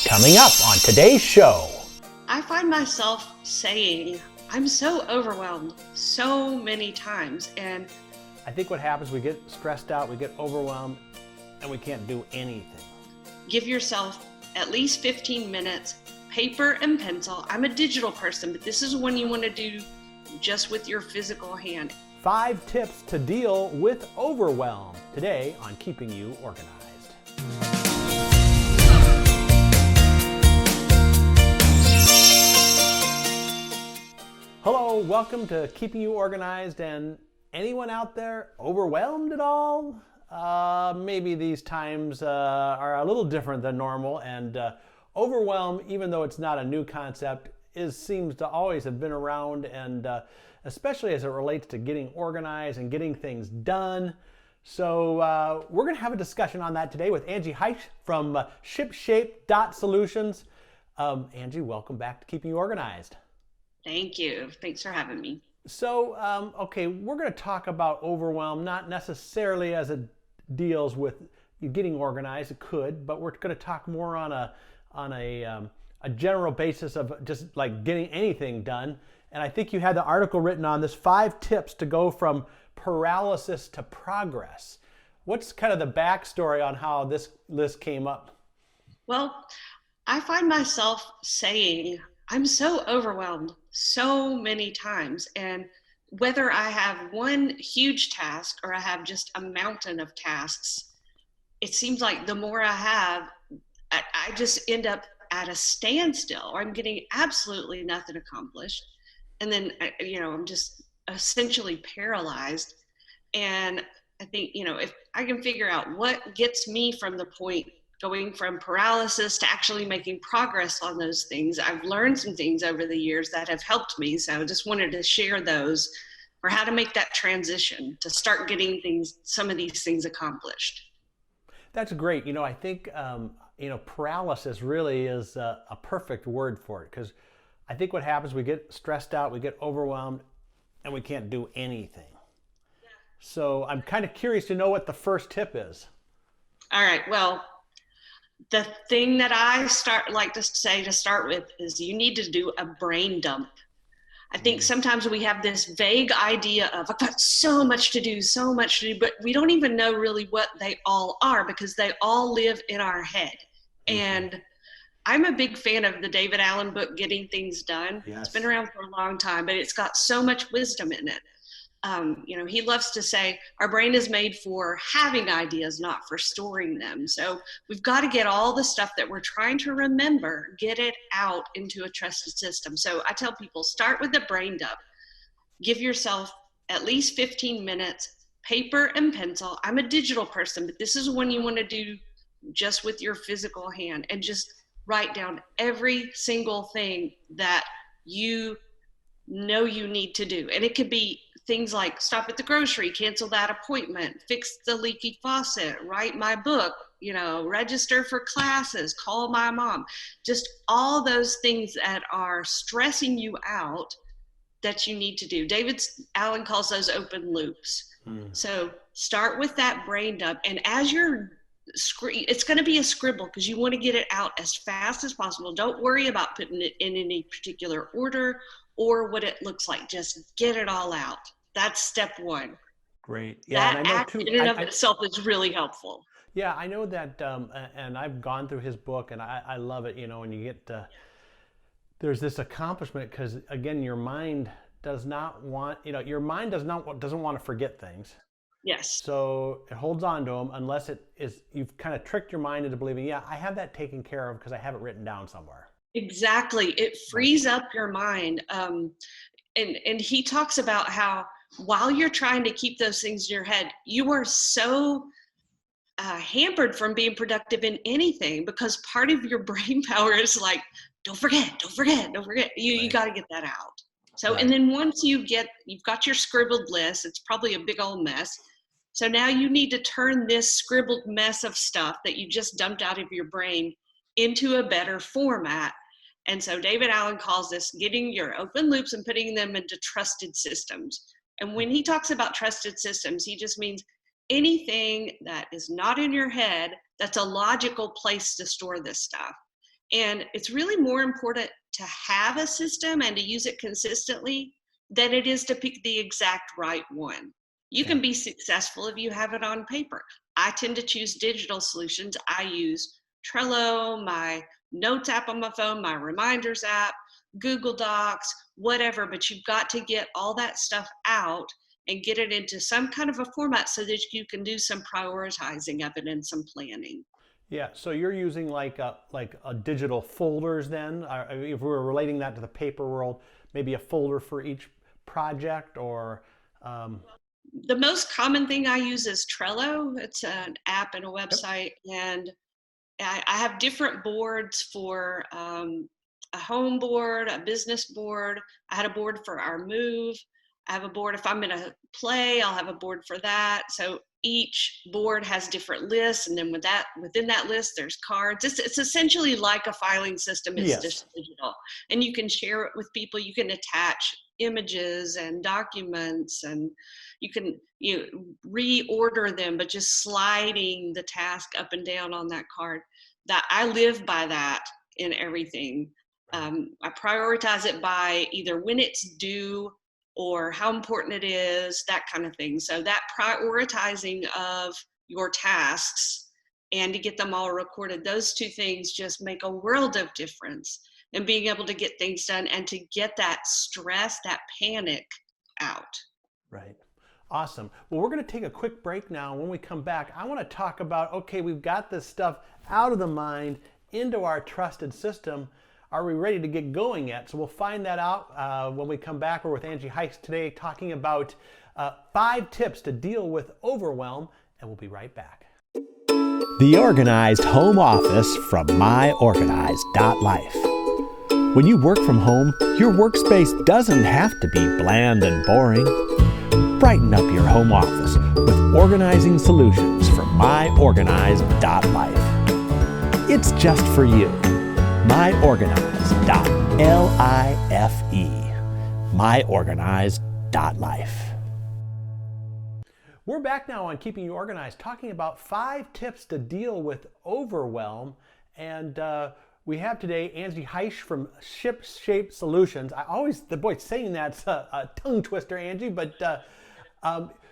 Coming up on today's show. I find myself saying, I'm so overwhelmed so many times. And I think what happens, we get stressed out, we get overwhelmed, and we can't do anything. give yourself at least 15 minutes, paper and pencil. I'm a digital person, but this is one you want to do just with your physical hand. 5 tips to deal with overwhelm today on Keeping You Organized. Hello, welcome to Keeping You Organized. And anyone out there overwhelmed at all? Maybe these times are a little different than normal, and overwhelm, even though it's not a new concept, seems to always have been around, and especially as it relates to getting organized and getting things done. So we're going to have a discussion on that today with Angie from ShipShape.Solutions. Angie, welcome back to Keeping You Organized. Thank you. Thanks for having me. So, okay, we're going to talk about overwhelm, not necessarily as it deals with you getting organized. It could, but we're going to talk more on a general basis of just like getting anything done. And I think you had the article written on this 5 tips to go from paralysis to progress. What's kind of the backstory on how this list came up? Well, I find myself saying, I'm so overwhelmed so many times. And whether I have one huge task or I have just a mountain of tasks, it seems like the more I have, I just end up at a standstill, or I'm getting absolutely nothing accomplished. And then, I'm just essentially paralyzed. And I think, if I can figure out what gets me from the point going from paralysis to actually making progress on those things, I've learned some things over the years that have helped me. So I just wanted to share those for how to make that transition to start getting some of these things accomplished. That's great. I think, paralysis really is a perfect word for it, because I think what happens, we get stressed out, we get overwhelmed, and we can't do anything. Yeah. So I'm kind of curious to know what the first tip is. All right. Well, the thing that I like to say to start with is you need to do a brain dump. I think sometimes we have this vague idea of, I've got so much to do, but we don't even know really what they all are, because they all live in our head. Mm-hmm. And I'm a big fan of the David Allen book, Getting Things Done. Yes. It's been around for a long time, but it's got so much wisdom in it. He loves to say our brain is made for having ideas, not for storing them. So we've got to get all the stuff that we're trying to remember, get it out into a trusted system. So I tell people, start with the brain dump. Give yourself at least 15 minutes, paper and pencil. I'm a digital person, but this is one you want to do just with your physical hand, and just write down every single thing that you know you need to do. And it could be things like stop at the grocery, cancel that appointment, fix the leaky faucet, write my book, register for classes, call my mom. Just all those things that are stressing you out that you need to do. David Allen calls those open loops. So start with that brain dump. And as you're it's going to be a scribble, because you want to get it out as fast as possible. Don't worry about putting it in any particular order or what it looks like. Just get it all out. That's step 1. Great. Yeah, that act in and of itself is really helpful. Yeah, I know that, and I've gone through his book, and I love it. When you get there's this accomplishment, because again, your mind does not want doesn't want to forget things. Yes. So it holds on to them unless you've kind of tricked your mind into believing, yeah, I have that taken care of because I have it written down somewhere. Exactly. It frees up your mind. And he talks about how while you're trying to keep those things in your head, you are so hampered from being productive in anything, because part of your brain power is like, don't forget. You got to get that out. So, right. And then once you've got your scribbled list, it's probably a big old mess. So now you need to turn this scribbled mess of stuff that you just dumped out of your brain into a better format. And so David Allen calls this getting your open loops and putting them into trusted systems. And when he talks about trusted systems, he just means anything that is not in your head that's a logical place to store this stuff. And it's really more important to have a system and to use it consistently than it is to pick the exact right one. You Yeah. can be successful if you have it on paper. I tend to choose digital solutions. I use Trello, my notes app on my phone, my reminders app, Google Docs, whatever, but you've got to get all that stuff out and get it into some kind of a format so that you can do some prioritizing of it and some planning. Yeah, so you're using like a digital folders then? If we were relating that to the paper world, maybe a folder for each project or um, The most common thing I use is Trello. It's an app and a yep. website, and I have different boards for a home board, a business board. I had a board for our move. I have a board if I'm in a play, I'll have a board for that. So each board has different lists, and then within that list, there's cards. It's essentially like a filing system. It's Yes. just digital, and you can share it with people. You can attach images and documents, and you reorder them, but just sliding the task up and down on that card. That I live by that in everything. I prioritize it by either when it's due or how important it is, that kind of thing. So that prioritizing of your tasks and to get them all recorded, those two things just make a world of difference in being able to get things done and to get that stress, that panic out. Right. Awesome. Well, we're going to take a quick break now. When we come back, I want to talk about, okay, we've got this stuff out of the mind into our trusted system. Are we ready to get going yet? So we'll find that out when we come back. We're with Angie Heiss today talking about 5 tips to deal with overwhelm, and we'll be right back. The Organized Home Office from myorganized.life. When you work from home, your workspace doesn't have to be bland and boring. Brighten up your home office with organizing solutions from myorganized.life. It's just for you. myorganized.life. myorganized.life. We're back now on Keeping You Organized, talking about 5 tips to deal with overwhelm. And we have today Angie Heiss from Shipshape Solutions. Saying that's a tongue twister, Angie, but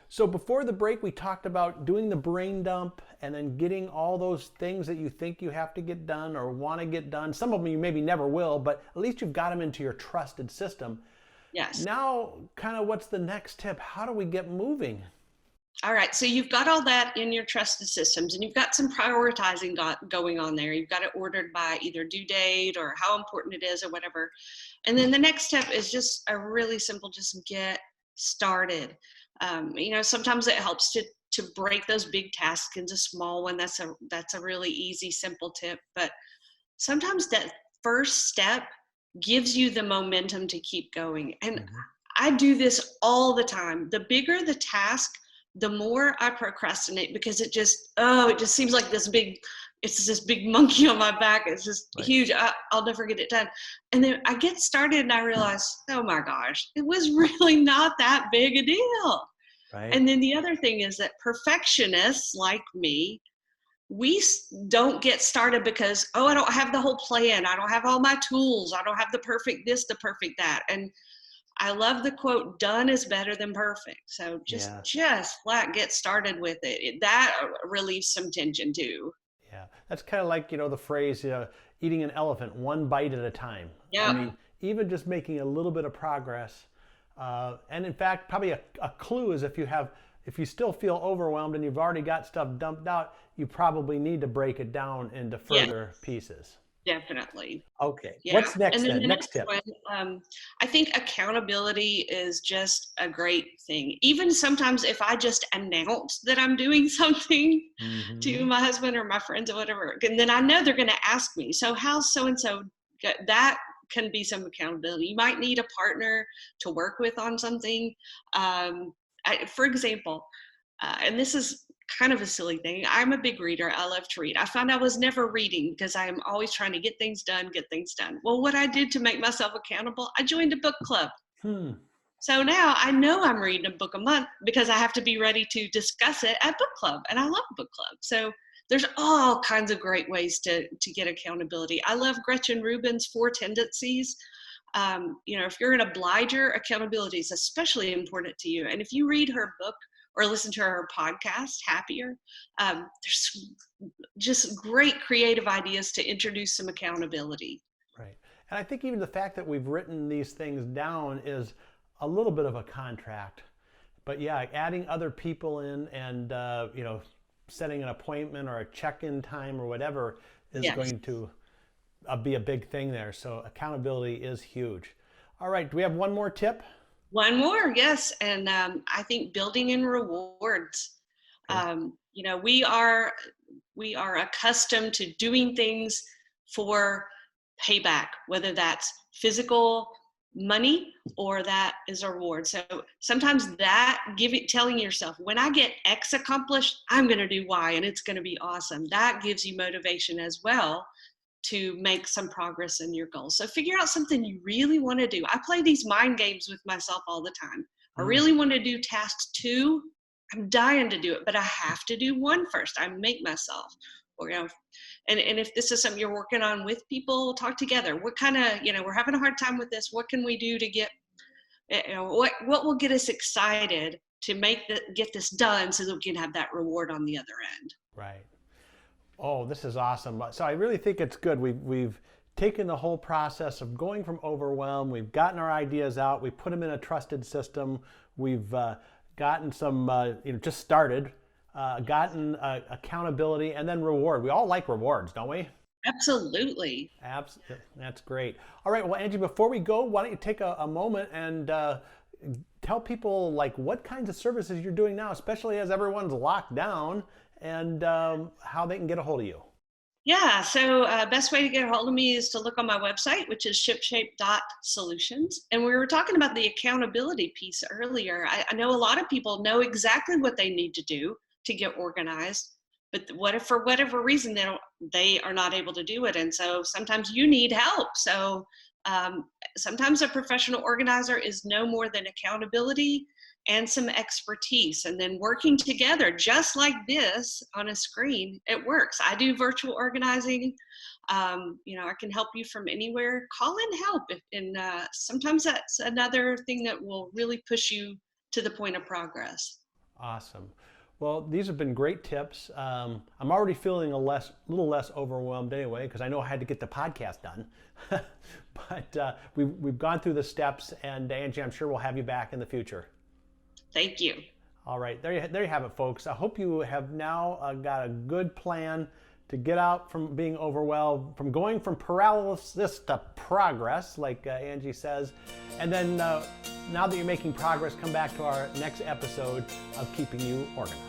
so before the break, we talked about doing the brain dump and then getting all those things that you think you have to get done or want to get done. Some of them you maybe never will, but at least you've got them into your trusted system. Yes. Now, kind of what's the next tip? How do we get moving? All right, so you've got all that in your trusted systems, and you've got some prioritizing going on there. You've got it ordered by either due date or how important it is or whatever. And then the next step is just a really simple, just get started. Sometimes it helps to break those big tasks into small one. That's a really easy, simple tip. But sometimes that first step gives you the momentum to keep going. And I do this all the time. The bigger the task, the more I procrastinate because it just seems like this big monkey on my back. It's just huge. I'll never get it done. And then I get started and I realize, oh my gosh, it was really not that big a deal. Right. And then the other thing is that perfectionists like me, we don't get started because, I don't have the whole plan. I don't have all my tools. I don't have the perfect this, the perfect that. And I love the quote, done is better than perfect. So just flat get started with it. That relieves some tension too. Yeah, that's kind of like, the phrase, eating an elephant one bite at a time. Yeah. I mean, even just making a little bit of progress. And in fact, probably a clue is if you still feel overwhelmed and you've already got stuff dumped out, you probably need to break it down into further pieces. Definitely. Okay. Yeah. What's next then? then? The next tip. One, I think accountability is just a great thing. Even sometimes if I just announce that I'm doing something to my husband or my friends or whatever, and then I know they're going to ask me, so how's so-and-so? That can be some accountability. You might need a partner to work with on something. For example, and this is kind of a silly thing. I'm a big reader. I love to read. I found I was never reading because I am always trying to get things done. Well, what I did to make myself accountable, I joined a book club. So now I know I'm reading a book a month because I have to be ready to discuss it at book club. And I love book club. So there's all kinds of great ways to get accountability. I love Gretchen Rubin's 4 tendencies. If you're an obliger, accountability is especially important to you. And if you read her book or listen to her podcast, Happier, there's just great creative ideas to introduce some accountability. Right. And I think even the fact that we've written these things down is a little bit of a contract. But yeah, adding other people in and, setting an appointment or a check-in time or whatever is going to be a big thing there. So accountability is huge. All right. Do we have one more tip? One more, yes. And I think building in rewards. Okay. We are accustomed to doing things for payback, whether that's physical money or that is a reward. So sometimes telling yourself, when I get X accomplished, I'm going to do Y and it's going to be awesome. That gives you motivation as well to make some progress in your goals. So figure out something you really want to do. I play these mind games with myself all the time. I really want to do task 2. I'm dying to do it, but I have to do 1 first. I make myself. Or, and if this is something you're working on with people, talk together. What kind of, we're having a hard time with this. What can we do to get, what will get us excited to get this done so that we can have that reward on the other end? Right. Oh, this is awesome. So I really think it's good. We've taken the whole process of going from overwhelm. We've gotten our ideas out. We put them in a trusted system. We've gotten some, just started. Gotten accountability and then reward. We all like rewards, don't we? Absolutely. That's great. All right. Well, Angie, before we go, why don't you take a moment and tell people what kinds of services you're doing now, especially as everyone's locked down, and how they can get a hold of you. Yeah. So best way to get a hold of me is to look on my website, which is shipshape.solutions. And we were talking about the accountability piece earlier. I know a lot of people know exactly what they need to do to get organized, but what if for whatever reason they are not able to do it? And so sometimes you need help. So sometimes a professional organizer is no more than accountability and some expertise, and then working together just like this on a screen, it works. I do virtual organizing. I can help you from anywhere. Call in help. And sometimes that's another thing that will really push you to the point of progress. Awesome. Well, these have been great tips. I'm already feeling a little less overwhelmed anyway, because I know I had to get the podcast done. But we've gone through the steps, and Angie, I'm sure we'll have you back in the future. Thank you. All right, there you have it, folks. I hope you have now got a good plan to get out from being overwhelmed, from going from paralysis to progress, like Angie says. And then now that you're making progress, come back to our next episode of Keeping You Organized.